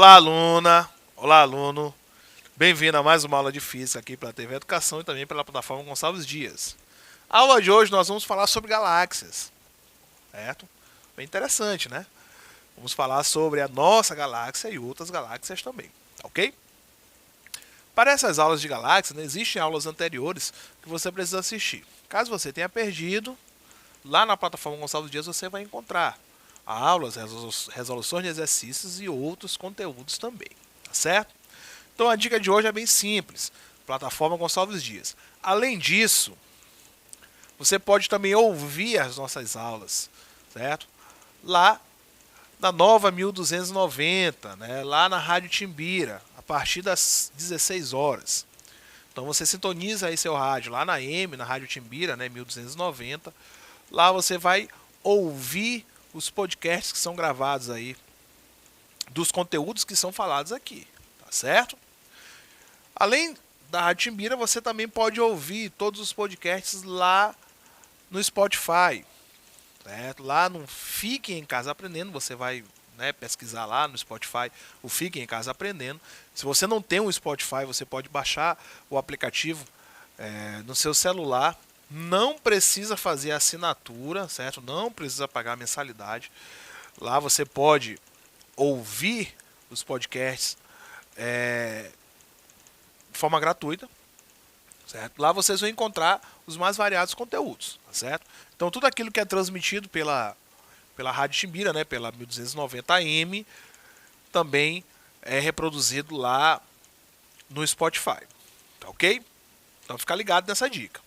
Olá, aluna! Olá, aluno! Bem-vindo a mais uma aula de física aqui pela TV Educação e também pela plataforma Gonçalves Dias. A aula de hoje nós vamos falar sobre galáxias, certo? Bem interessante, né? Vamos falar sobre a nossa galáxia e outras galáxias também, ok? Para essas aulas de galáxias, né, existem aulas anteriores que você precisa assistir. Caso você tenha perdido, lá na plataforma Gonçalves Dias você vai encontrar aulas, resoluções de exercícios e outros conteúdos também, tá certo? Então a dica de hoje é bem simples, plataforma Gonçalves Dias. Além disso, você pode também ouvir as nossas aulas, certo? Lá na Nova 1290, né? Lá na Rádio Timbira, a partir das 16 horas. Então você sintoniza aí seu rádio lá na M, na Rádio Timbira, né, 1290. Lá você vai ouvir os podcasts que são gravados aí dos conteúdos que são falados aqui, tá certo? Além da Rádio Timbira, você também pode ouvir todos os podcasts lá no Spotify, certo? Lá no Fiquem em Casa Aprendendo, você vai, né, pesquisar lá no Spotify o Fiquem em Casa Aprendendo. Se você não tem um Spotify, você pode baixar o aplicativo no seu celular. Não precisa fazer assinatura, certo? Não precisa pagar mensalidade. Lá você pode ouvir os podcasts de forma gratuita, certo? Lá vocês vão encontrar os mais variados conteúdos, tá certo? Então tudo aquilo que é transmitido pela Rádio Timbira, né, pela 1290 AM, também é reproduzido lá no Spotify, tá ok? Então fica ligado nessa dica.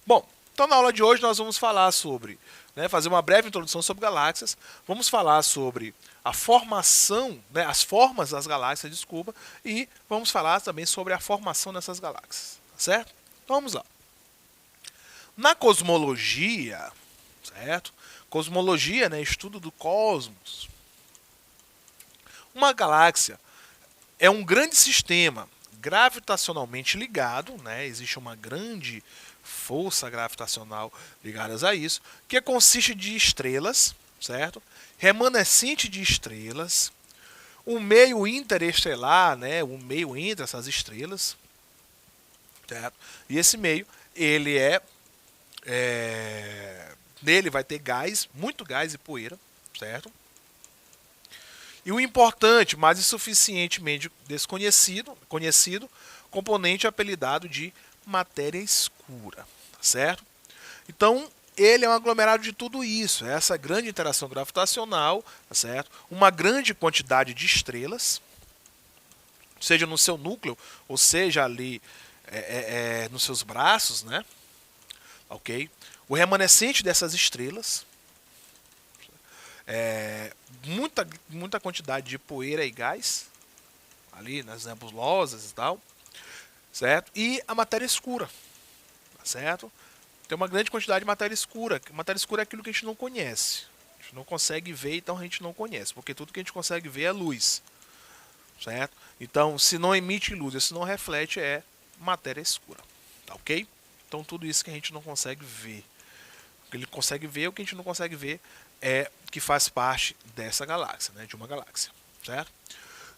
Bom, então na aula de hoje nós vamos falar sobre, né, fazer uma breve introdução sobre galáxias, vamos falar sobre a formação, né, as formas das galáxias, desculpa, e vamos falar também sobre a formação dessas galáxias, tá certo? Então vamos lá. Na cosmologia, certo? Cosmologia, né, estudo do cosmos. Uma galáxia é um grande sistema gravitacionalmente ligado, né? Existe uma grande força gravitacional ligada a isso, que consiste de estrelas, certo? Remanescente de estrelas, um meio interestelar, né? Um meio entre essas estrelas, certo? E esse meio, ele nele vai ter gás, muito gás e poeira, certo? E o importante, mas insuficientemente conhecido, componente apelidado de matéria escura, tá certo? Então, ele é um aglomerado de tudo isso, essa grande interação gravitacional, tá certo? Uma grande quantidade de estrelas, seja no seu núcleo, ou seja ali nos seus braços, né? Ok? O remanescente dessas estrelas, muita quantidade de poeira e gás, ali nas nebulosas e tal, certo? E a matéria escura, tá certo? Tem uma grande quantidade de matéria escura. Matéria escura é aquilo que a gente não conhece. A gente não consegue ver, então a gente não conhece, porque tudo que a gente consegue ver é luz, certo? Então, se não emite luz, se não reflete, é matéria escura, tá ok? Então, tudo isso que a gente não consegue ver. O que ele consegue ver, o que a gente não consegue ver é que faz parte dessa galáxia, né, de uma galáxia, certo?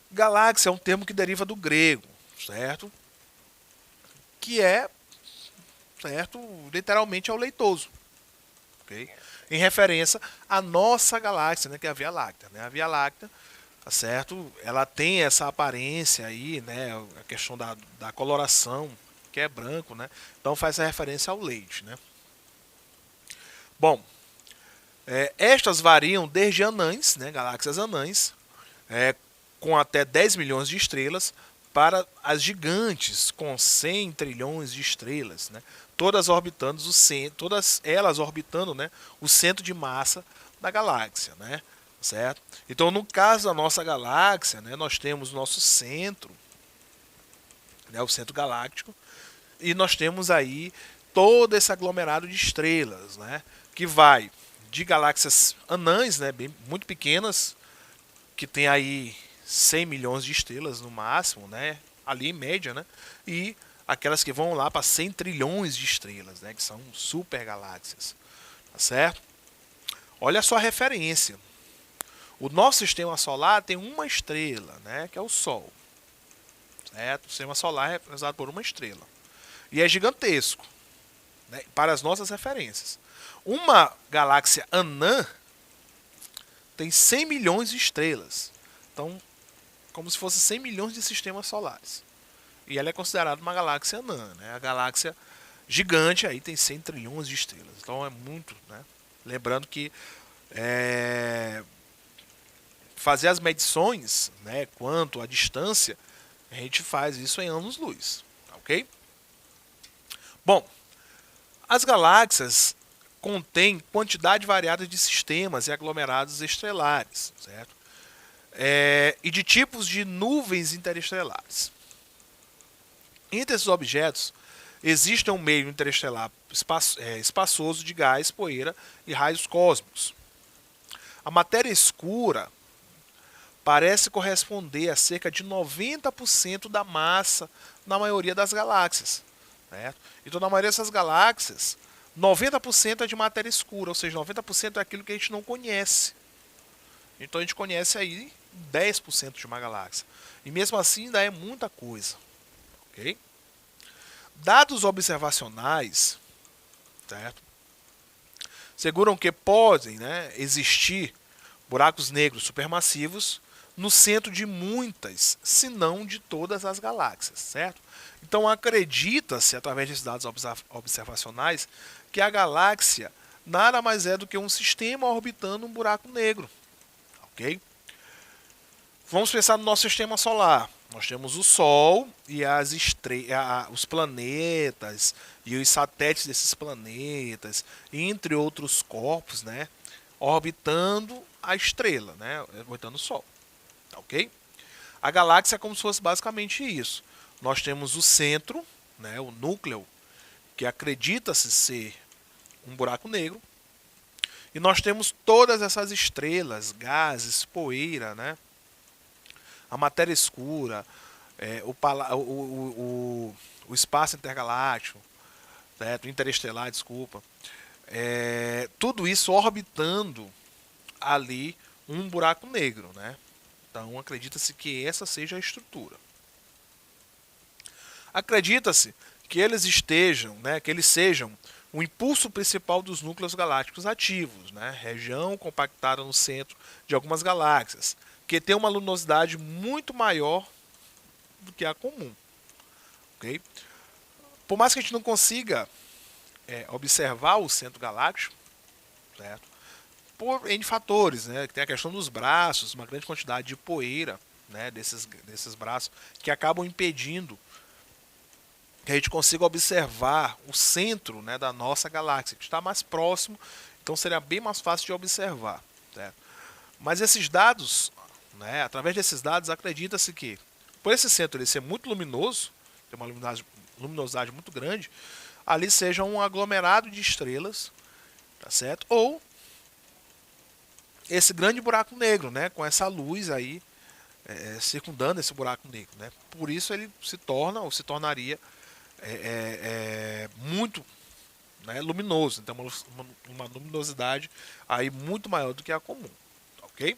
Galáxia é um termo que deriva do grego, certo? Que é, certo, literalmente é o leitoso, ok? Em referência à nossa galáxia, né, que é a Via Láctea, né? A Via Láctea, tá certo? Ela tem essa aparência aí, né, a questão da coloração, que é branco, né? Então faz essa referência ao leite, né? Bom, estas variam desde anãs, né, galáxias anãs, com até 10 milhões de estrelas, para as gigantes, com 100 trilhões de estrelas, né, todas elas orbitando, né, o centro de massa da galáxia, né, certo? Então, no caso da nossa galáxia, né, nós temos o nosso centro, né, o centro galáctico, e nós temos aí todo esse aglomerado de estrelas, né, que vai de galáxias anãs, né, muito pequenas, que tem aí 100 milhões de estrelas no máximo, né, ali em média, né, e aquelas que vão lá para 100 trilhões de estrelas, né, que são super galáxias, tá certo? Olha só a referência. O nosso sistema solar tem uma estrela, né, que é o Sol. Certo? O sistema solar é representado por uma estrela. E é gigantesco, né, para as nossas referências. Uma galáxia anã tem 100 milhões de estrelas. Então, como se fosse 100 milhões de sistemas solares. E ela é considerada uma galáxia anã, né? A galáxia gigante aí tem 100 trilhões de estrelas. Então é muito, né? Lembrando que fazer as medições, né, quanto à distância, a gente faz isso em anos-luz, ok? Bom, as galáxias contêm quantidade variada de sistemas e aglomerados estelares, certo? E de tipos de nuvens interestelares. Entre esses objetos, existe um meio interestelar espaçoso de gás, poeira e raios cósmicos. A matéria escura parece corresponder a cerca de 90% da massa na maioria das galáxias. Certo? Então, na maioria dessas galáxias, 90% é de matéria escura, ou seja, 90% é aquilo que a gente não conhece. Então, a gente conhece aí 10% de uma galáxia. E mesmo assim, ainda é muita coisa. Ok? Dados observacionais, certo, seguram que podem, né, existir buracos negros supermassivos no centro de muitas, se não de todas as galáxias, certo? Então acredita-se, através desses dados observacionais, que a galáxia nada mais é do que um sistema orbitando um buraco negro, ok? Vamos pensar no nosso sistema solar. Nós temos o Sol e os planetas e os satélites desses planetas, entre outros corpos, né, orbitando a estrela, né, orbitando o Sol. Ok? A galáxia é como se fosse basicamente isso. Nós temos o centro, né, o núcleo, que acredita-se ser um buraco negro. E nós temos todas essas estrelas, gases, poeira, né? A matéria escura, o espaço intergaláctico, certo? Interestelar, desculpa. Tudo isso orbitando ali um buraco negro, né? Então acredita-se que essa seja a estrutura. Acredita-se que eles estejam, né, que eles sejam o impulso principal dos núcleos galácticos ativos, né, região compactada no centro de algumas galáxias, que tem uma luminosidade muito maior do que a comum. Okay? Por mais que a gente não consiga observar o centro galáctico, certo? Por N fatores, né? Tem a questão dos braços, uma grande quantidade de poeira, né, desses braços, que acabam impedindo que a gente consiga observar o centro, né, da nossa galáxia, que está mais próximo, então seria bem mais fácil de observar. Certo? Mas esses dados, né, através desses dados, acredita-se que, por esse centro ele ser muito luminoso, tem uma luminosidade muito grande, ali seja um aglomerado de estrelas, tá certo? Ou esse grande buraco negro, né, com essa luz aí circundando esse buraco negro, né? Por isso ele se torna ou se tornaria muito, né, luminoso, então uma luminosidade aí muito maior do que a comum, ok?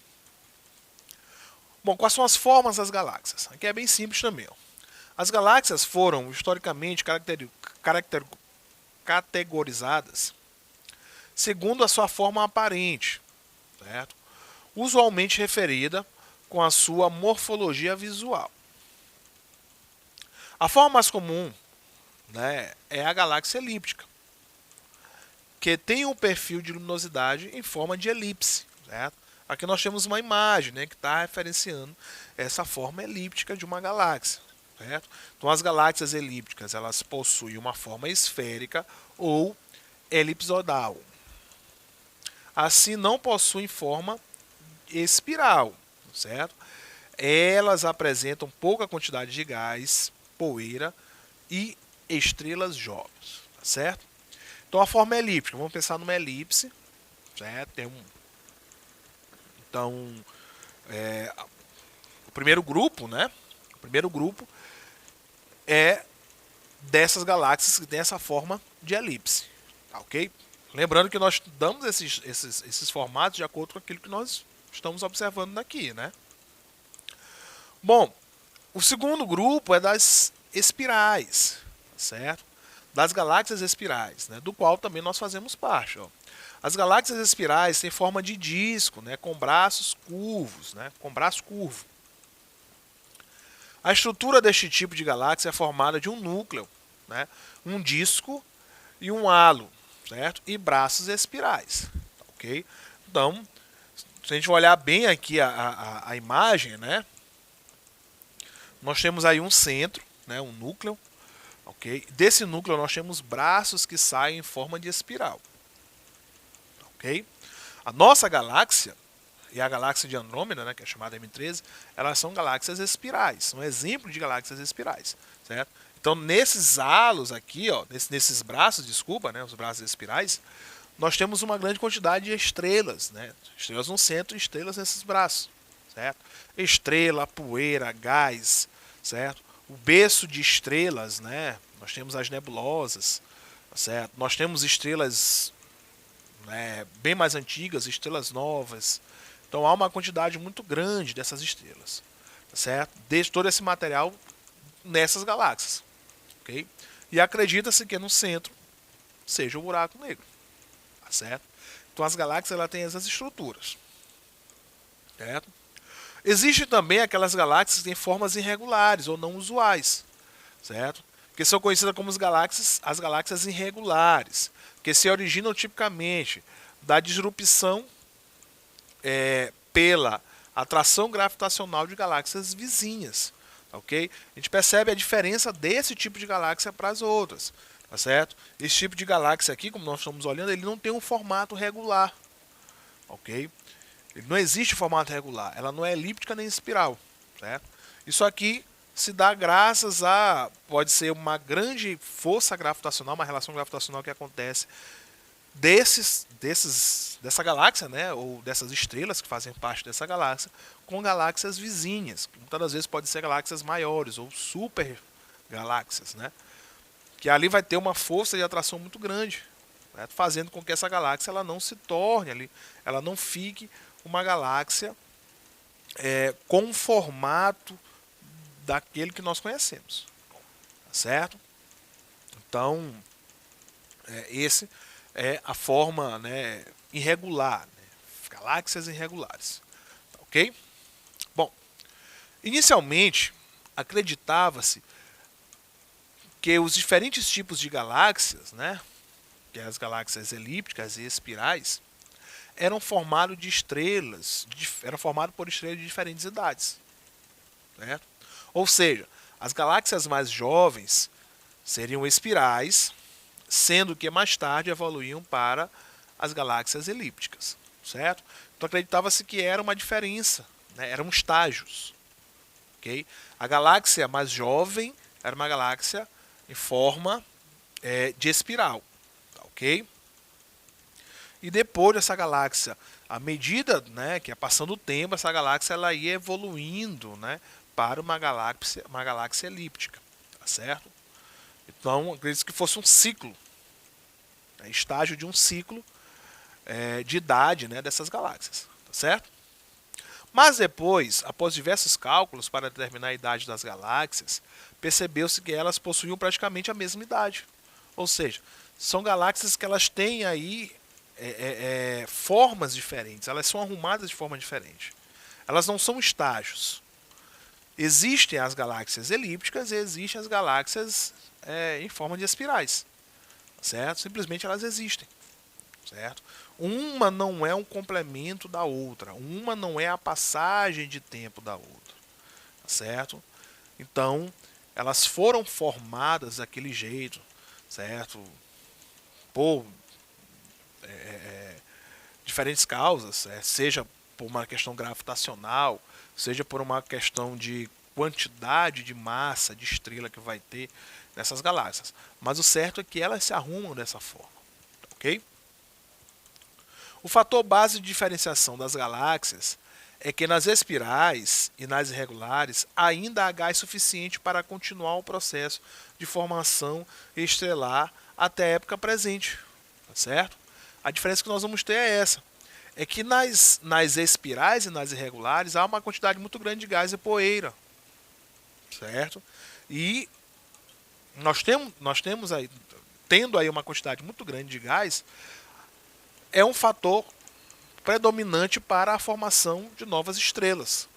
Bom, quais são as formas das galáxias? Aqui é bem simples também. Ó. As galáxias foram historicamente categorizadas segundo a sua forma aparente, certo? Usualmente referida com a sua morfologia visual. A forma mais comum, né, é a galáxia elíptica, que tem um perfil de luminosidade em forma de elipse. Certo? Aqui nós temos uma imagem, né, que está referenciando essa forma elíptica de uma galáxia. Certo? Então as galáxias elípticas elas possuem uma forma esférica ou elipsoidal. Assim não possuem forma espiral, certo? Elas apresentam pouca quantidade de gás, poeira e estrelas jovens, tá certo? Então a forma é elíptica, vamos pensar numa elipse, certo? Então, o primeiro grupo, né? O primeiro grupo é dessas galáxias que tem essa forma de elipse, tá, ok? Lembrando que nós damos esses formatos de acordo com aquilo que nós estamos observando daqui, né? Bom, o segundo grupo é das espirais, certo? Das galáxias espirais, né? Do qual também nós fazemos parte. Ó. As galáxias espirais têm forma de disco, né? Com braços curvos, né? Com braço curvo. A estrutura deste tipo de galáxia é formada de um núcleo, né? Um disco e um halo, certo? E braços espirais, ok? Então, se a gente olhar bem aqui a imagem, né? Nós temos aí um centro, né? Um núcleo, ok? Desse núcleo nós temos braços que saem em forma de espiral, ok? A nossa galáxia e a galáxia de Andrômeda, né, que é chamada M13, elas são galáxias espirais, são exemplo de galáxias espirais, certo? Então, nesses halos aqui, ó, nesses braços, desculpa, né, os braços espirais, nós temos uma grande quantidade de estrelas, né? Estrelas no centro e estrelas nesses braços, certo? Estrela, poeira, gás, certo? O berço de estrelas, né? Nós temos as nebulosas, certo? Nós temos estrelas, né, bem mais antigas, estrelas novas. Então há uma quantidade muito grande dessas estrelas, tá certo? De todo esse material nessas galáxias, ok? E acredita-se que no centro seja o buraco negro, tá certo? Então as galáxias ela têm essas estruturas, certo? Existem também aquelas galáxias que têm formas irregulares ou não usuais, certo? Que são conhecidas como as galáxias irregulares, que se originam tipicamente da disrupção pela atração gravitacional de galáxias vizinhas, ok? A gente percebe a diferença desse tipo de galáxia para as outras, tá certo? Esse tipo de galáxia aqui, como nós estamos olhando, ele não tem um formato regular, ok? Ele não existe formato regular, ela não é elíptica nem espiral, certo? Isso aqui se dá graças a, pode ser uma grande força gravitacional, uma relação gravitacional que acontece dessa galáxia, né, ou dessas estrelas que fazem parte dessa galáxia, com galáxias vizinhas. Muitas das vezes podem ser galáxias maiores ou super galáxias, né, que ali vai ter uma força de atração muito grande, né, fazendo com que essa galáxia ela não se torne ali, ela não fique uma galáxia com um formato daquele que nós conhecemos, tá certo? Então, esse é a forma, né, irregular, né, galáxias irregulares, tá, ok? Bom, inicialmente acreditava-se que os diferentes tipos de galáxias, né, que é as galáxias elípticas e espirais, eram formados de estrelas, eram formados por estrelas de diferentes idades, certo? Ou seja, as galáxias mais jovens seriam espirais, sendo que mais tarde evoluíam para as galáxias elípticas, certo? Então acreditava-se que era uma diferença, né? Eram estágios, ok? A galáxia mais jovem era uma galáxia em forma de espiral, ok? E depois dessa galáxia, à medida, né, que ia passando o tempo, essa galáxia ela ia evoluindo, né, para uma galáxia elíptica, tá certo? Então, acredito que fosse um ciclo, estágio de um ciclo de idade, né, dessas galáxias, tá certo? Mas depois, após diversos cálculos para determinar a idade das galáxias, percebeu-se que elas possuíam praticamente a mesma idade. Ou seja, são galáxias que elas têm aí formas diferentes, elas são arrumadas de forma diferente. Elas não são estágios. Existem as galáxias elípticas e existem as galáxias em forma de espirais, certo? Simplesmente elas existem, certo? Uma não é um complemento da outra, uma não é a passagem de tempo da outra, certo? Então, elas foram formadas daquele jeito, certo? Por diferentes causas, seja por uma questão gravitacional, seja por uma questão de quantidade de massa de estrela que vai ter nessas galáxias. Mas o certo é que elas se arrumam dessa forma, ok? O fator base de diferenciação das galáxias é que nas espirais e nas irregulares ainda há gás suficiente para continuar o processo de formação estelar até a época presente, tá certo? A diferença que nós vamos ter é essa. é que nas espirais e nas irregulares há uma quantidade muito grande de gás e poeira, certo? E nós temos aí, tendo aí uma quantidade muito grande de gás, é um fator predominante para a formação de novas estrelas.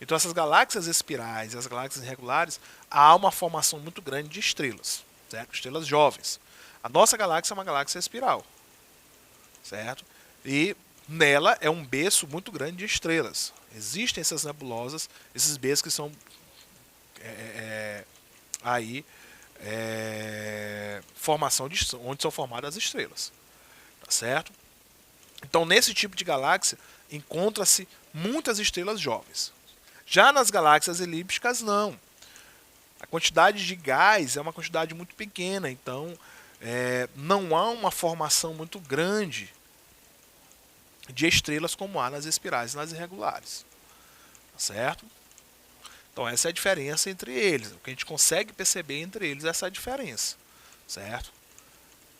Então essas galáxias espirais e as galáxias irregulares, há uma formação muito grande de estrelas, certo? Estrelas jovens. A nossa galáxia é uma galáxia espiral, certo? E nela é um berço muito grande de estrelas. Existem essas nebulosas, esses berços que são aí formação de onde são formadas as estrelas, tá certo? Então nesse tipo de galáxia encontra-se muitas estrelas jovens. Já nas galáxias elípticas não. A quantidade de gás é uma quantidade muito pequena, então não há uma formação muito grande de estrelas como há nas espirais e nas irregulares, tá certo? Então essa é a diferença entre eles. O que a gente consegue perceber entre eles é essa diferença, certo?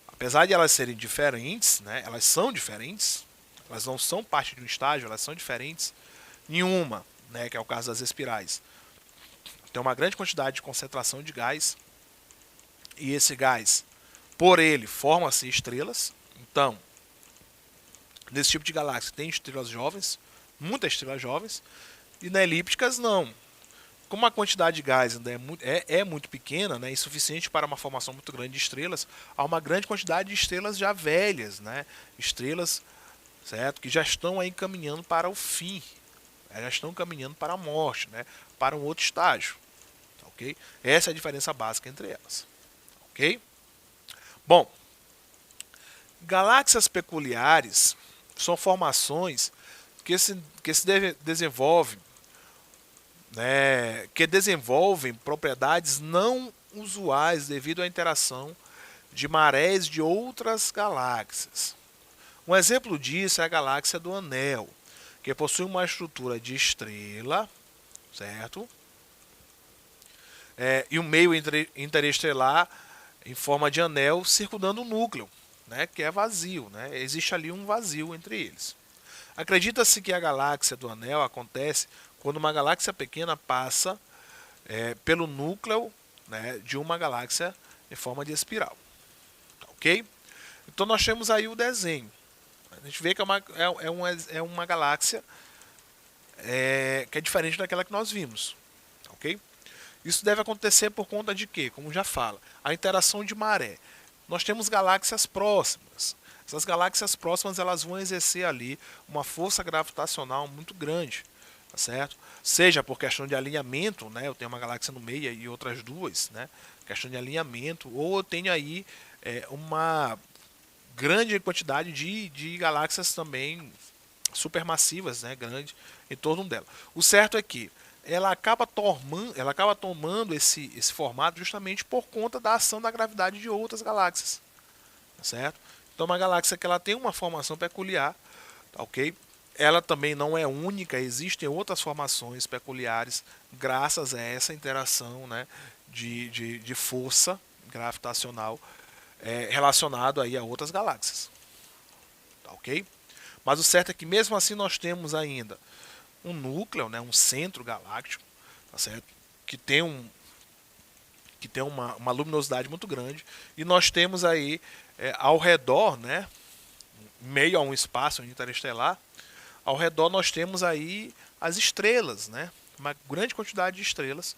Apesar de elas serem diferentes, né, elas são diferentes, elas não são parte de um estágio, elas são diferentes. Nenhuma, né, que é o caso das espirais, tem uma grande quantidade de concentração de gás, e esse gás, por ele, forma-se estrelas. Então, nesse tipo de galáxia tem estrelas jovens, muitas estrelas jovens, e na elípticas não. Como a quantidade de gás ainda é muito pequena, né, insuficiente para uma formação muito grande de estrelas, há uma grande quantidade de estrelas já velhas, né, estrelas, certo, que já estão aí caminhando para o fim, já estão caminhando para a morte, né, para um outro estágio. Okay? Essa é a diferença básica entre elas. Okay? Bom, galáxias peculiares são formações desenvolvem, né, que desenvolvem propriedades não usuais devido à interação de marés de outras galáxias. Um exemplo disso é a galáxia do Anel, que possui uma estrutura de estrela, certo? E um meio interestelar em forma de anel circundando o núcleo, né, que é vazio, né? Existe ali um vazio entre eles. Acredita-se que a galáxia do Anel acontece quando uma galáxia pequena passa pelo núcleo, né, de uma galáxia em forma de espiral. Ok? Então nós temos aí o desenho. A gente vê que é uma galáxia que é diferente daquela que nós vimos. Ok? Isso deve acontecer por conta de quê? Como já fala, a interação de maré. Nós temos galáxias próximas. Essas galáxias próximas elas vão exercer ali uma força gravitacional muito grande, tá certo? Seja por questão de alinhamento, né? Eu tenho uma galáxia no meio e outras duas, né? Questão de alinhamento, ou eu tenho aí uma grande quantidade de galáxias também supermassivas, né? Grande em torno dela. O certo é que ela acaba tomando esse formato justamente por conta da ação da gravidade de outras galáxias, tá certo? Então uma galáxia que ela tem uma formação peculiar, tá, ok? Ela também não é única, existem outras formações peculiares graças a essa interação, né, de força gravitacional relacionado aí a outras galáxias, tá, ok? Mas o certo é que mesmo assim nós temos ainda um núcleo, né, um centro galáctico, tá certo? Que tem uma luminosidade muito grande, e nós temos aí ao redor, né, meio a um espaço interestelar, ao redor nós temos aí as estrelas, né, uma grande quantidade de estrelas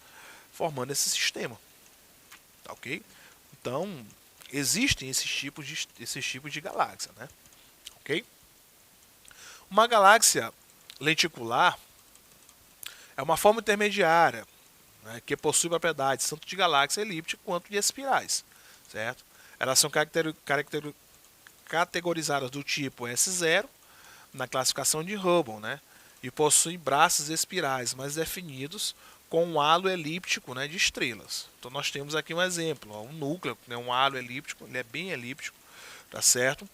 formando esse sistema, tá, ok? Então existem esses tipos de galáxia, né, ok? Uma galáxia lenticular é uma forma intermediária, né, que possui propriedades tanto de galáxia elíptica quanto de espirais, certo? Elas são categorizadas do tipo S0 na classificação de Hubble, né, e possuem braços espirais mais definidos com um halo elíptico, né, de estrelas. Então nós temos aqui um exemplo, ó, um núcleo, né, um halo elíptico, ele é bem elíptico, tá certo?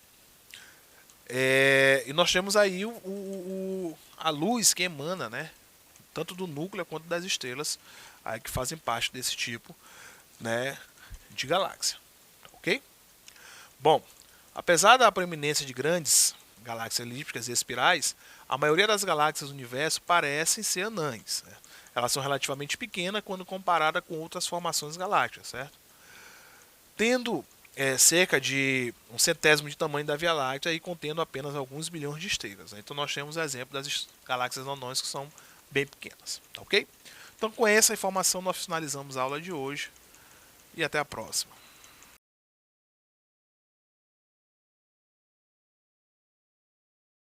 E nós temos aí a luz que emana, né, tanto do núcleo quanto das estrelas aí que fazem parte desse tipo, né, de galáxia, ok? Bom, apesar da proeminência de grandes galáxias elípticas e espirais, a maioria das galáxias do universo parecem ser anãs. Certo? Elas são relativamente pequenas quando comparada com outras formações galácticas, certo? Tendo cerca de um centésimo de tamanho da Via Láctea e contendo apenas alguns bilhões de estrelas. Né? Então nós temos exemplo das galáxias anões que são bem pequenas, tá ok? Então com essa informação nós finalizamos a aula de hoje e até a próxima.